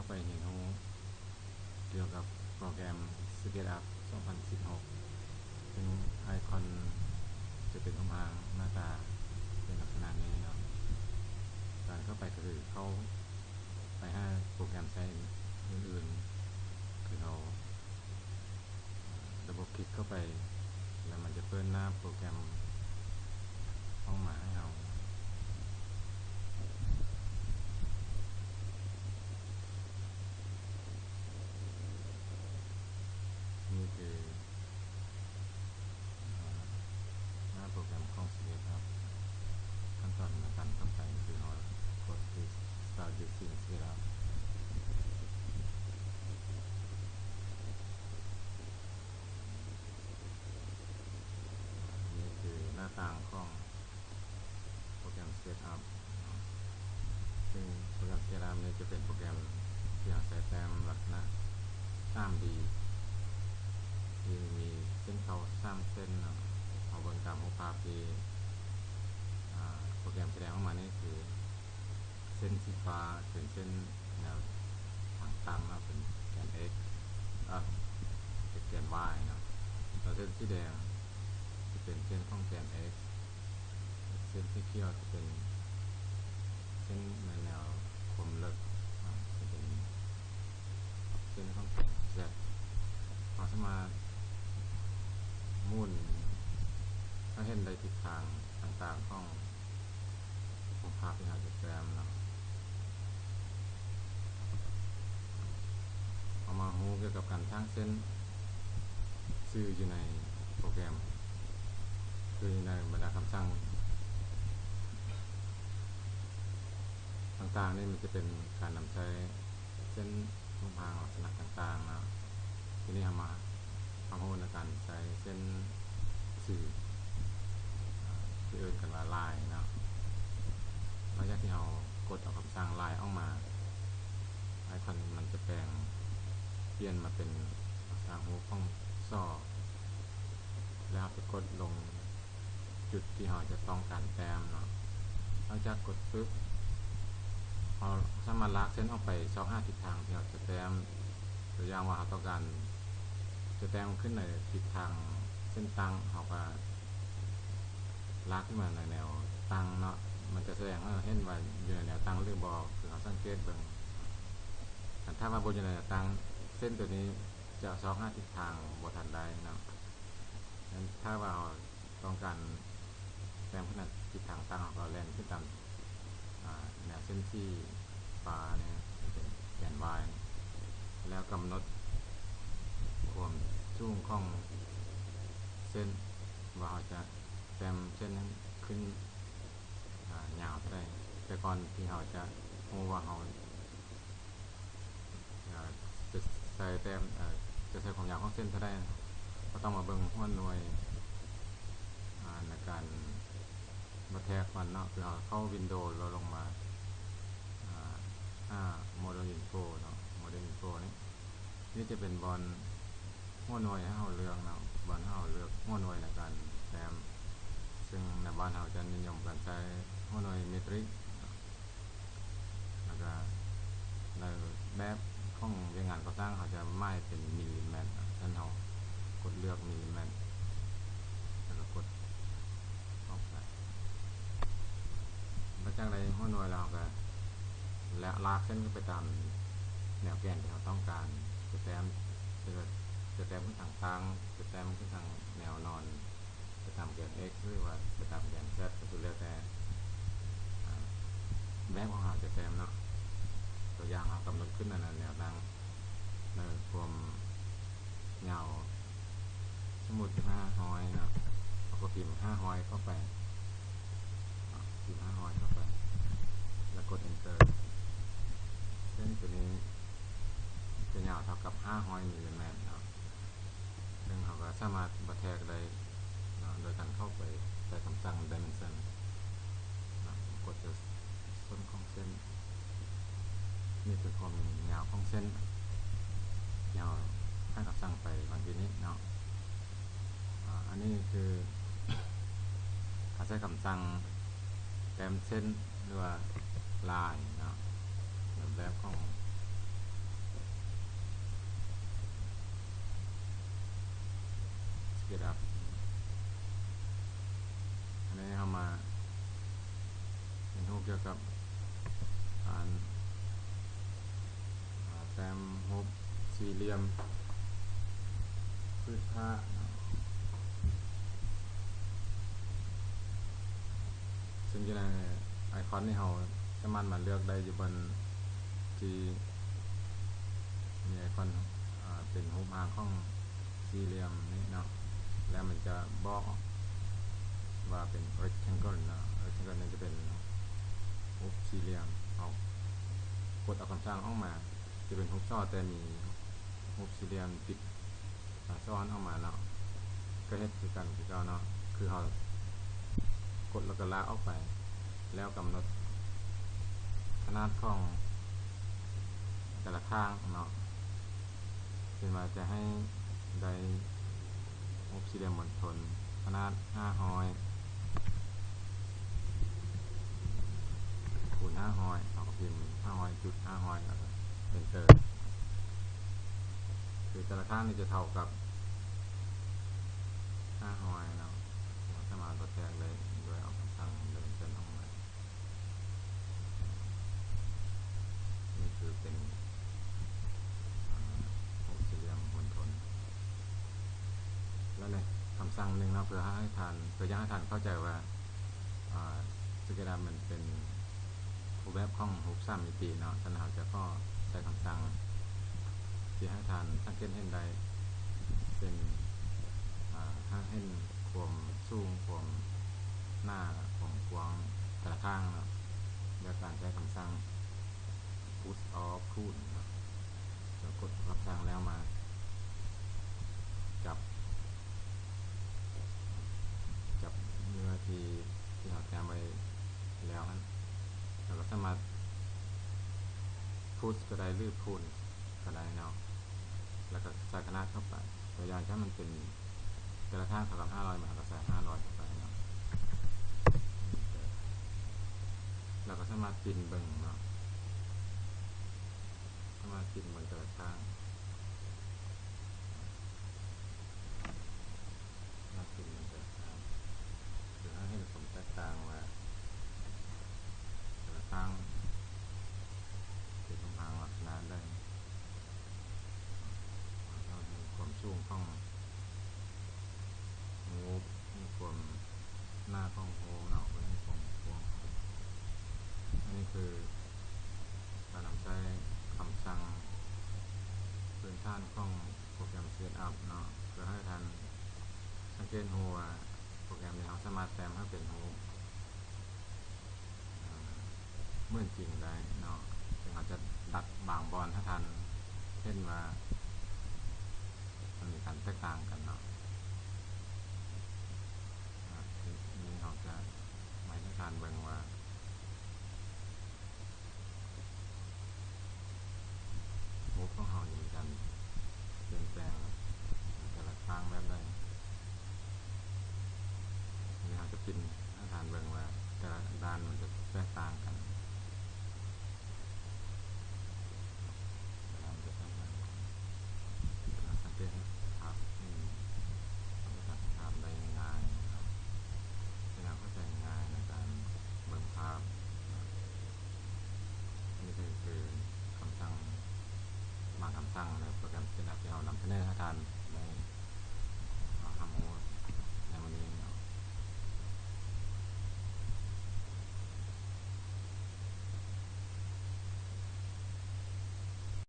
าไปเห็นรู้เกี่ยวกับโปรแกรม SketchUp 2016 ซึ่งไอคอนจะเป็นองค์อ่างหน้าตาเป็นลักษณะนี้เนาะการเข้าไปก็คือเข้าไปหาโปรแกรมใช้อื่นๆคือเราดับเบิลคลิกเข้าไปแล้วมันจะเปิดหน้าโปรแกรมห้องมาให้เรานี่คือหน้าโปรแกรมของ SketchUp ขั้นตอนในการเข้าไปคือเรากดที่ Start Using SketchUp นี่คือหน้าต่างของโปรแกรม SketchUp ซึ่งโปรแกรม SketchUp นี้จะเป็นโปรแกรมที่ใช้แต้มลักษณะ 3D ที่มีเส้นเขา3เส้นเอาเบิ่งตามรูปภาพที่โปรแกรมแสดงออกมานี่คือเส้นสีฟ้าเป็นเส้นแนวทางตั้งนะเป็นแกน x เป็นแกน y นะแล้วเส้นสีแดงจะเป็นเส้นของแกน x เส้นสีเขียวจะเป็นเส้นแนวคมลึกจะเป็นเส้นของแกน z เราสามารถมุ่นถ้าเห็นได้ทิศทางต่างๆของรูปภาพที่เราจะแสดงเนาะเอามาฮู้เกี่ยวกับการสร้างเส้นชื่ออยู่ในโปรแกรมคือในบรรดาคำสั่งต่างๆนี่มันจะเป็นการนำใช้เส้นรูปภาพลักษณะต่างๆนะทีนี้เอามาความรู้ในการใช้เส้นสื่อที่เอิ้นกันว่าลายเนาะหลังจากที่เรากดเอาคำสั่งลายออกมาไอคอนมันจะแปลงเปลี่ยนมาเป็นทางรูปของซ่อแล้วไปกดลงจุดที่เราจะต้องการแต้มเนาะหลังจากกดปึ๊บเราสามารถลากเส้นออกไป25ทิศทางที่เราจะแต้มตัวอย่างว่าเราต้องการจะแต้มขึ้นในทิศทางเส้นตั้งเราก็ลากขึ้นมาในแนวตั้งเนาะมันจะแสดงให้เราเห็นว่าอยู่ในแนวตั้งหรือบ่คือเราสังเกตเบิ่งถ้าว่าบ่อยู่ในแนวตั้งเส้นตัวนี้จะ25ทิศทางบ่ทันได้เนาะงั้นถ้าว่าเราต้องการแต้มขึ้นในทิศทางตั้งเราแล่นขึ้นตามแนวเส้นที่ฟ้าเนี่ยเป็นแกน y แล้วกำหนดความสูงของเส้นว่าเราจะแต้มเส้นนั้นขึ้นยาวเท่าใดแต่ก่อนที่เราจะรู้ว่าเราจะใส่แต้มจะใส่ความยาวของเส้นเท่าใดก็ต้องมาเบิ่งหัวหน่วยในการมาแทกมันเนาะคือเราเข้าวินโดว์เราลงมาModel Info เนาะ Model Info นี่จะเป็นบอลหัวหน่วยให้เราเลือกเนาะบอลให้เราเลือกหัวหน่วยในการแต้มซึ่งในบ้านเราจะนิยมการใช้หัวหน่วยเมตริกแล้วก็ในแบบของเรียนงานก่อสร้างเขาจะไม่เป็นมิลลิเมตรฉะนั้นเรากดเลือกมิลลิเมตรแล้วก็กดเข้าไปหลังจากได้หัวหน่วยเราก็และลากเส้นขึ้นไปตามแนวแกนที่เราต้องการจะแต้มขึ้นทางตั้งจะแต้มขึ้นทางแนวนอนจะตามแกน x หรือว่าจะตามแกน z ก็คือแล้วแต่แบบของเราจะแต้มเนาะตัวอย่างเรากำหนดขึ้นในแนวตั้งในความยาวสมมุติ500นะเราก็พิมพ์500เข้าไปพิมพ์500เข้าไปแล้วกด enter เส้นตัวนี้จะยาวเท่ากับ500มิลลิเมตรเนาะซึ่งเราก็สามารถบันทึกได้โดยการเข้าไปใส่คำสั่ง dimension กดจะส้นของเส้นนี่คือความยาวของเส้นยาวให้คำสั่งไปบางทีนี้เนาะอันนี้คือการใช้คำสั่งแต้มเส้นหรือว่าลายเนาะแบบของ get up อันนี้เอามาเห็นรูปเกี่ยวกับการแต้มรูปสี่เหลี่ยมพื้นผ้าซึ่งอยู่ในไอคอนนี่เราสามารถมาเลือกได้อยู่บนที่มีไอคอนเป็นรูปร่างของสี่เหลี่ยมนี่เนาะแล้วมันจะบอกว่าเป็น rectangle นะ rectangle นี่จะเป็นรูปสี่เหลี่ยมเอากดเอาคำสั่งออกมาจะเป็นรูปซ้อนแต่มีรูปสี่เหลี่ยมติดซ้อนออกมาเนาะก็เฮ็ดคือกันคือเก่าเนาะคือเรากดแล้วก็ลากออกไปแล้วกำหนดขนาดของแต่ละข้างเนาะเช่นว่าจะให้ได้รูปสี่เหลี่ยมมณฑลขนาด500คูณ500เราก็พิมพ์500จุด500แล้วก็ enter คือแต่ละข้างนี่จะเท่ากับ500เนาะสามารถลดแทรกเลยโดยเอาคำสั่งเดินเส้นออกมานี่คือเป็นรูปสี่เหลี่ยมมณฑลแล้วเนี่ยคำสั่งหนึ่งเนาะเพื่อให้ท่านเข้าใจว่าสเกลามันเป็นรูปแบบของรูปสามมิติเนาะท่านเขาจะก็ใช้คำสั่งที่ให้ท่านสังเกตเห็นได้เป็นให้เห็นความสูงความหน้าความกว้างแต่ละข้างเนาะโดยการใช้คำสั่ง push or pull เนาะจะกดคำสั่งแล้วมาจับเนื้อที่เราแต้มไว้แล้วนั้นเราก็สามารถ push ก็ได้หรือ pull ก็ได้เนาะแล้วก็ใส่ขนาดเข้าไปตัวอย่างถ้ามันเป็นแต่ละข้างเท่ากับ500มันก็ใส่500เข้าไปเนาะเราก็สามารถปินเบิ่งเนาะสามารถปินเบิ่งแต่ละข้างมาปินเบิ่งแต่ละข้างหรือให้ผมแตกต่างว่าแต่ละข้างเป็นทางลักษณะได้เรามีความสูงของงูมีความหน้าของโฮเนาะมีความกว้างอันนี้คือการนำใช้คำสั่งพื้นฐานของโปรแกรม SketchUp เนาะเพื่อให้ท่านสังเกตว่าโปรแกรมนี้เราสามารถแต้มให้เป็นรูปเหมือนจริงได้เนาะซึ่งเราจะดัดบางบอนให้ท่านเห็นว่ามันมีการแตกต่างกันเนาะนี่เราจะไม่ให้ท่านเบิ่งว่ารูปของเราจะมีการเปลี่ยนแปลงแต่ละข้างแบบใดนี่เราจะปินให้ท่านเบิ่งว่าแต่ละด้านมันจะแตกต่างกันสังเกตภาพภาพได้ง่ายๆนะครับเป็นแนวเข้าใจง่ายในการเบิ่งภาพอันนี้คือคำสั่งบางคำสั่งใน